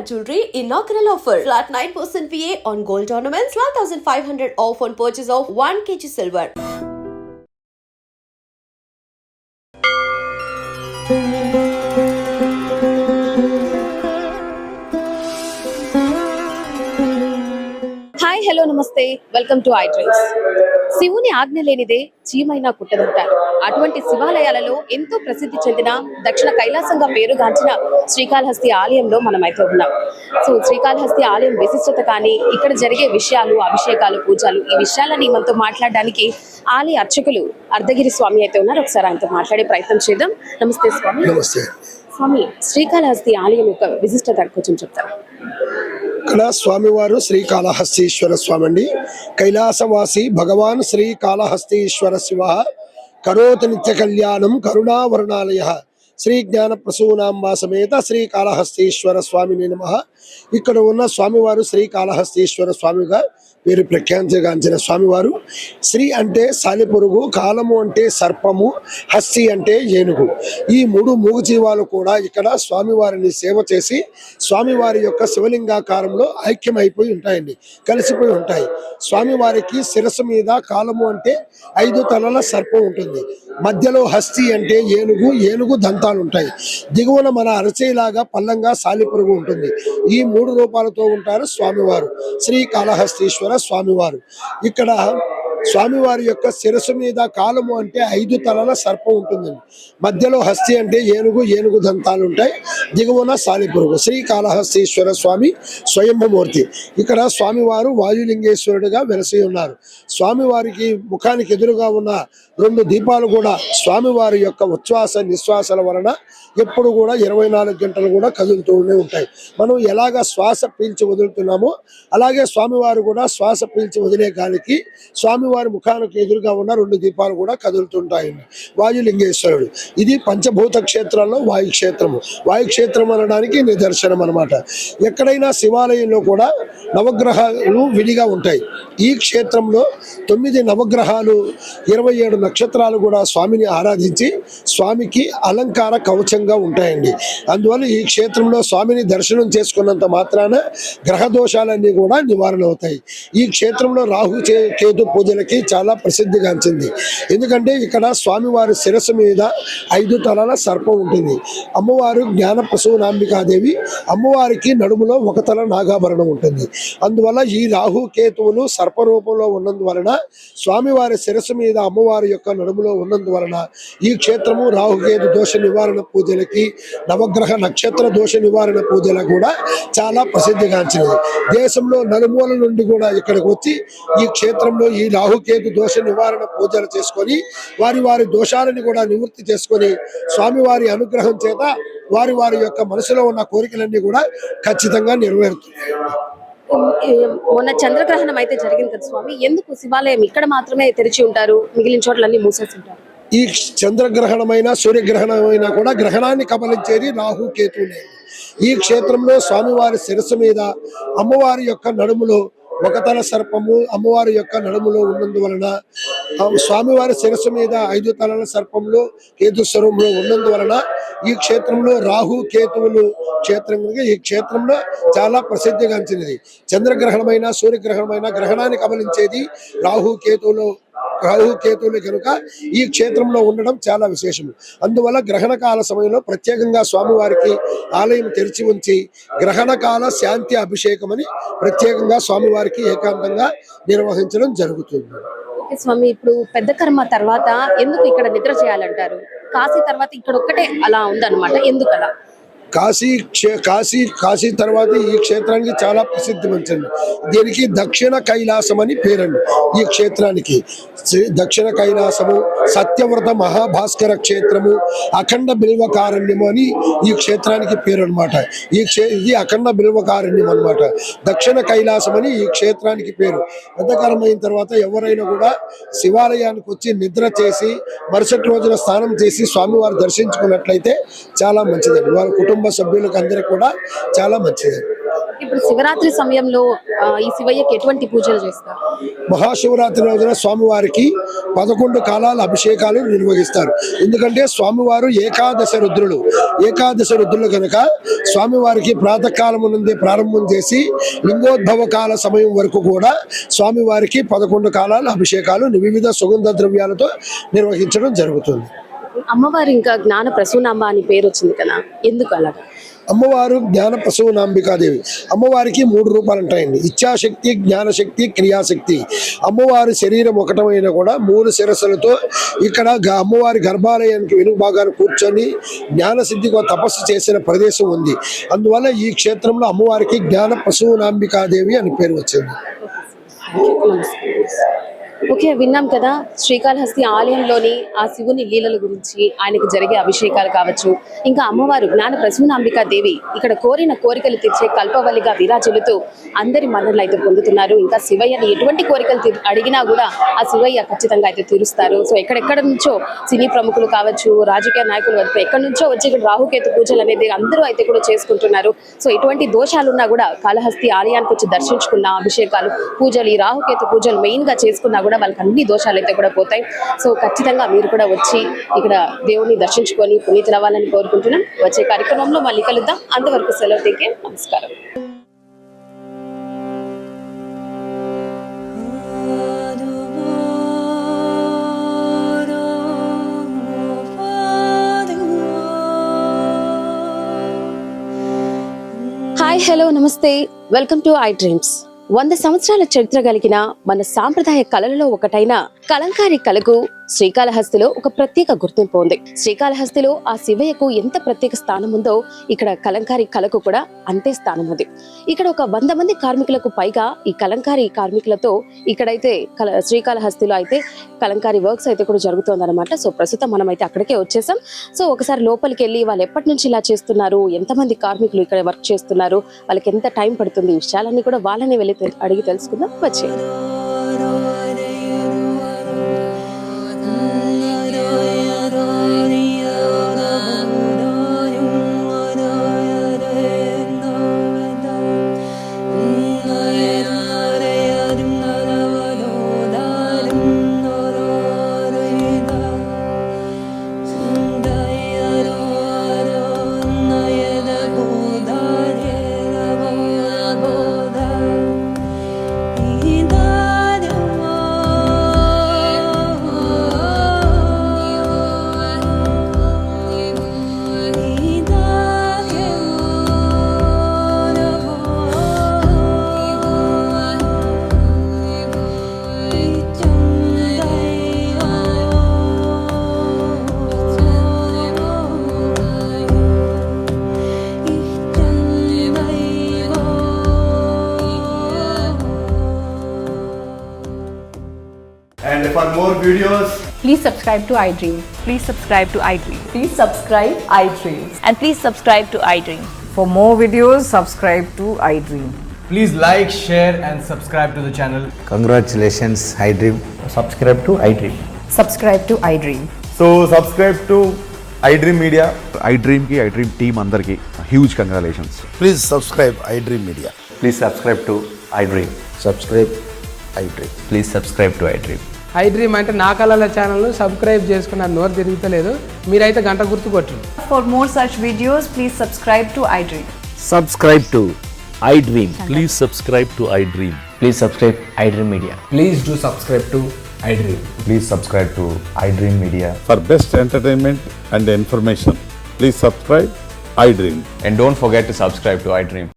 Jewelry inaugural offer. Flat 9% VA on gold ornaments, 12,500 off on purchase of 1 kg silver. Hi hello నమస్తే welcome to I dreams. శివుని ఆజ్ఞ లేనిదే చీమైనా కుట్టదంటారు. అటువంటి శివాలయాలలో ఎంతో ప్రసిద్ధి చెందిన దక్షిణ కైలాసంగా పేరుగాంచిన శ్రీకాళహస్తి ఆలయంలో మనమైతే ఉన్నాం. సో శ్రీకాళహస్తి ఆలయం విశిష్టత కానీ ఇక్కడ జరిగే విషయాలు, అభిషేకాలు, పూజలు, ఈ విషయాలని మనతో మాట్లాడడానికి ఆలయ అర్చకులు అర్ధగిరి స్వామి అయితే ఉన్నారు. ఒకసారి ఆయనతో మాట్లాడే ప్రయత్నం చేద్దాం. నమస్తే స్వామి. నమస్తే స్వామి, శ్రీకాళహస్తి ఆలయం యొక్క విశిష్టత కొంచెం చెప్తారా? ఇక్కడ స్వామివారు శ్రీకాళహస్తీశ్వర స్వామి అండి. కైలాసవాసి భగవాన్ శ్రీకాళహస్తీశ్వర శివ కరోతి నిత్య కళ్యాణం కరుణావరణాలయ శ్రీ జ్ఞాన ప్రసూనాంబా సమేత శ్రీకాళహస్తీశ్వర స్వామిని నమః. ఇక్కడ ఉన్న స్వామివారు శ్రీకాళహస్తీశ్వర స్వామిగా పేరు ప్రఖ్యాతిగాంచిన స్వామివారు. శ్రీ అంటే సాలిపురుగు, కాలము అంటే సర్పము, హస్తి అంటే ఏనుగు. ఈ మూడు మూగజీవాలు కూడా ఇక్కడ స్వామివారిని సేవ చేసి స్వామివారి యొక్క శివలింగాకారంలో ఐక్యమైపోయి ఉంటాయండి, కలిసిపోయి ఉంటాయి. స్వామివారికి శిరస్సు మీద కాలము అంటే 5 తలల సర్పం ఉంటుంది, మధ్యలో హస్తి అంటే ఏనుగు, ఏనుగు దంతాలు ఉంటాయి, దిగువన మన అరచేలాగా పల్లంగా సాలిపురుగు ఉంటుంది. ఈ 3 రూపాలతో ఉంటారు స్వామివారు శ్రీకాళహస్తీశ్వర స్వామివారు. ఇక్కడ స్వామివారి యొక్క శిరస్సు మీద కాలము అంటే 5 తలల సర్పం ఉంటుందండి, మధ్యలో హస్తి అంటే ఏనుగు, ఏనుగు దంతాలు ఉంటాయి, దిగువన సాలిపురుగు. శ్రీకాళహస్తీశ్వర స్వామి స్వయంభూమూర్తి. ఇక్కడ స్వామివారు వాయులింగేశ్వరుడిగా వెలసి ఉన్నారు. స్వామివారికి ముఖానికి ఎదురుగా ఉన్న 2 దీపాలు కూడా స్వామివారి యొక్క ఉచ్ఛ్వాస నిశ్వాసాల వలన ఎప్పుడు కూడా 24 గంటలు కూడా కదులుతూనే ఉంటాయి. మనం ఎలాగ శ్వాస పీల్చి వదులుతున్నామో అలాగే స్వామివారు కూడా శ్వాస పీల్చి వదిలే గాలికి స్వామివారి ముఖానికి ఎదురుగా ఉన్న 2 దీపాలు కూడా కదులుతుంటాయి. వాయులింగేశ్వరుడు ఇది పంచభూత క్షేత్రాల్లో వాయుక్షేత్రము. వాయుక్షేత్రం అనడానికి నిదర్శనం అన్నమాట. ఎక్కడైనా శివాలయంలో కూడా నవగ్రహాలు విడిగా ఉంటాయి. ఈ క్షేత్రంలో 9 నవగ్రహాలు, 27 నక్షత్రాలు కూడా స్వామిని ఆరాధించి స్వామికి అలంకార కవచంగా ఉంటాయండి. అందువల్ల ఈ క్షేత్రంలో స్వామిని దర్శనం చేసుకున్నంత మాత్రాన గ్రహ దోషాలన్నీ కూడా నివారణ అవుతాయి. ఈ క్షేత్రంలో రాహు కేతు పూజలకి చాలా ప్రసిద్ధిగాంచింది. ఎందుకంటే ఇక్కడ స్వామివారి శిరస్సు మీద 5 తలల సర్పం ఉంటుంది. అమ్మవారు జ్ఞాన ప్రసూనాంబికాదేవి, అమ్మవారికి నడుములో 1 తల నాగాభరణం ఉంటుంది. అందువల్ల ఈ రాహు కేతువులు సర్పరూపంలో ఉన్నందువలన స్వామివారి శిరస్సు మీద అమ్మవారి యొక్క నడుములో ఉన్నందువలన ఈ క్షేత్రము రాహుకేతు దోష నివారణ పూజలకి, నవగ్రహ నక్షత్ర దోష నివారణ పూజలకు కూడా చాలా ప్రసిద్ధిగాంచినది. దేశంలో నలుమూల నుండి కూడా ఇక్కడికి వచ్చి ఈ క్షేత్రంలో ఈ రాహుకేతు దోష నివారణ పూజలు చేసుకొని వారి వారి దోషాలను కూడా నివృత్తి చేసుకొని స్వామివారి అనుగ్రహం చేత వారి వారి యొక్క మనసులో ఉన్న కోరికలన్నీ కూడా ఖచ్చితంగా నెరవేరుతున్నాయి. మొన్న చంద్రగ్రహణం అయితే జరిగింది కదా స్వామి, ఎందుకు శివాలయం ఇక్కడ మాత్రమే తెరిచి ఉంటారు, మిగిలిన చోట్లన్నీ మూసేసి ఉంటారు? ఈ చంద్రగ్రహణమైనా సూర్యగ్రహణమైనా కూడా గ్రహణాన్ని కబలించేది రాహు కేతువులే. ఈ క్షేత్రంలో స్వామివారి శిరస్సు మీద అమ్మవారి యొక్క నడుములో 1 తల సర్పము అమ్మవారి యొక్క నడుములో ఉన్నందువలన, స్వామివారి శిరస్సు మీద 5 తలల సర్పంలో కేతు స్వరూపంలో ఉన్నందువలన ఈ క్షేత్రంలో రాహు కేతువులు క్షేత్రం కనుక ఈ క్షేత్రంలో చాలా ప్రసిద్ధిగాంచినది. చంద్రగ్రహణమైన సూర్యగ్రహణమైన గ్రహణాన్ని కబలించేది రాహు కేతువులు కనుక ఈ క్షేత్రంలో ఉండడం చాలా విశేషము. అందువల్ల గ్రహణ కాల సమయంలో ప్రత్యేకంగా స్వామివారికి ఆలయం తెరిచి ఉంచి గ్రహణ కాల శాంతి అభిషేకం అని ప్రత్యేకంగా స్వామివారికి ఏకాంతంగా నిర్వహించడం జరుగుతుంది. స్వామి, ఇప్పుడు పెద్ద కర్మ తర్వాత ఎందుకు ఇక్కడ నిద్ర చేయాలంటారు? కాశీ తర్వాత ఇక్కడ ఒక్కటే అలా ఉందన్నమాట, ఎందుకు అలా? కాశీ తర్వాత ఈ క్షేత్రానికి చాలా ప్రసిద్ధి మంచింది. దీనికి దక్షిణ కైలాసం అని పేరండి. ఈ క్షేత్రానికి దక్షిణ కైలాసము, సత్యవ్రత మహాభాస్కర క్షేత్రము, అఖండ బిల్వకారణ్యము అని ఈ క్షేత్రానికి పేరు అనమాట. ఇది అఖండ బిల్వకారణ్యం అనమాట. దక్షిణ కైలాసం అని ఈ క్షేత్రానికి పేరు. పెద్దకాలమైన తర్వాత ఎవరైనా కూడా శివాలయానికి వచ్చి నిద్ర చేసి మరుసటి రోజున స్నానం చేసి స్వామివారు దర్శించుకున్నట్లయితే చాలా మంచిదండి. వారి కుటుంబ సభ్యులకు అందరికీ కూడా చాలా మంచిది. ఇప్పుడు శివరాత్రి సమయంలో ఈ శివయ్యకి ఎటువంటి పూజలు చేస్తారు? మహాశివరాత్రి రోజున స్వామివారికి 11 కాలాల అభిషేకాలు నిర్వహిస్తారు. ఎందుకంటే స్వామివారు ఏకాదశ రుద్రులు కనుక స్వామివారికి ప్రాతకాలము నుండి ప్రారంభం చేసి లింగోద్భవ కాల సమయం వరకు కూడా స్వామివారికి 11 కాలాల అభిషేకాలు వివిధ సుగంధ ద్రవ్యాలతో నిర్వహించడం జరుగుతుంది. అమ్మవారు ఇంకా జ్ఞాన ప్రసూనాంబ అని పేరు వచ్చింది కదా, ఎందుకు అలాగా? అమ్మవారు జ్ఞాన ప్రసూనాంబికాదేవి. అమ్మవారికి 3 రూపాలు ఉంటాయండి: ఇచ్ఛాశక్తి, జ్ఞానశక్తి, క్రియాశక్తి. అమ్మవారి శరీరం ఒకటమైనా కూడా 3 శిరస్సులతో ఇక్కడ అమ్మవారి గర్భాలయానికి వెనుక భాగాన్ని కూర్చొని జ్ఞానసిద్ధికి తపస్సు చేసిన ప్రదేశం ఉంది. అందువల్ల ఈ క్షేత్రంలో అమ్మవారికి జ్ఞాన ప్రసూనాంబికాదేవి అని పేరు వచ్చింది. ఓకే, విన్నాం కదా శ్రీకాళహస్తి ఆలయంలోని ఆ శివుని లీలల గురించి, ఆయనకు జరిగే అభిషేకాలు కావచ్చు, ఇంకా అమ్మవారు జ్ఞాన ప్రసూనాంబికా దేవి ఇక్కడ కోరిన కోరికలు తీర్చే కల్పవల్లిగా విరాజిల్లుతూ అందరి మన్ననలు అయితే పొందుతున్నారు. ఇంకా శివయ్యని ఎటువంటి కోరికలు అడిగినా కూడా ఆ శివయ్య ఖచ్చితంగా అయితే తీరుస్తారు. సో ఎక్కడెక్కడ నుంచో సినీ ప్రముఖులు కావచ్చు, రాజకీయ నాయకులు వరకు ఎక్కడి నుంచో వచ్చి ఇక్కడ రాహుకేతు పూజలు అనేది అందరూ అయితే కూడా చేసుకుంటున్నారు. సో ఎటువంటి దోషాలున్నా కూడా కాళహస్తి ఆలయానికి వచ్చి దర్శించుకున్న అభిషేకాలు, పూజలు, ఈ రాహుకేతు పూజలు మెయిన్ గా చేసుకున్నా కూడా వాళ్ళకి అన్ని దోషాలు అయితే కూడా పోతాయి. సో ఖచ్చితంగా మీరు కూడా వచ్చి ఇక్కడ దేవుని దర్శించుకొని పునీతులవ్వాలని కోరుకుంటున్నాం. వచ్చే కార్యక్రమంలో మళ్ళీ కలుద్దాం. అంతవరకు సెలవు. తీకే నమస్కారం. హాయ్, హలో, నమస్తే. Welcome to I dreams. 100 సంవత్సరాల చరిత్ర కలిగిన మన సాంప్రదాయ కళలలో ఒకటైన కలంకారీ కళకు శ్రీకాళహస్తిలో ఒక ప్రత్యేక గుర్తింపు ఉంది. శ్రీకాళహస్తిలో ఆ శివయ్యకు ఎంత ప్రత్యేక స్థానం ఉందో ఇక్కడ కలంకారీ కళకు కూడా అంతే స్థానం ఉంది. ఇక్కడ ఒక 100 మంది కార్మికులకు పైగా ఈ కలంకారీ కార్మికులతో ఇక్కడైతే శ్రీకాళహస్తిలో అయితే కలంకారీ వర్క్స్ అయితే కూడా జరుగుతోందన్నమాట. సో ప్రస్తుతం మనం అయితే అక్కడికే వచ్చేసాం. సో ఒకసారి లోపలికి వెళ్ళి వాళ్ళు ఎప్పటి నుంచి ఇలా చేస్తున్నారు, ఎంతమంది కార్మికులు ఇక్కడ వర్క్ చేస్తున్నారు, వాళ్ళకి ఎంత టైం పడుతుంది, ఈ విషయాలన్నీ కూడా వాళ్ళని వెళ్ళి అడిగి తెలుసుకుందాం. వచ్చే And for more videos, Please subscribe to iDream. Please subscribe to iDream. Please subscribe iDream. And please subscribe to iDream. For more videos, subscribe to iDream. please like, share and subscribe to the channel. Congratulations, iDream. Subscribe to iDream. Subscribe to iDream. So subscribe to iDream Media. iDream team andarki huge congratulations. Please subscribe iDream Media. Please subscribe to iDream. Subscribe iDream. Please subscribe to iDream. iDream అంటే నా కళల ఛానల్ను subscribe చేసుకున్న నోరు తిరుగుతలేదు, మీరైతే గంట గుర్తు కొట్టండి. For more such videos, please subscribe to iDream. Subscribe to iDream. Please subscribe to iDream. Please subscribe iDream Media. Please do subscribe to iDream. Please subscribe to iDream Media. For best entertainment and information, please subscribe iDream. And don't forget to subscribe to iDream.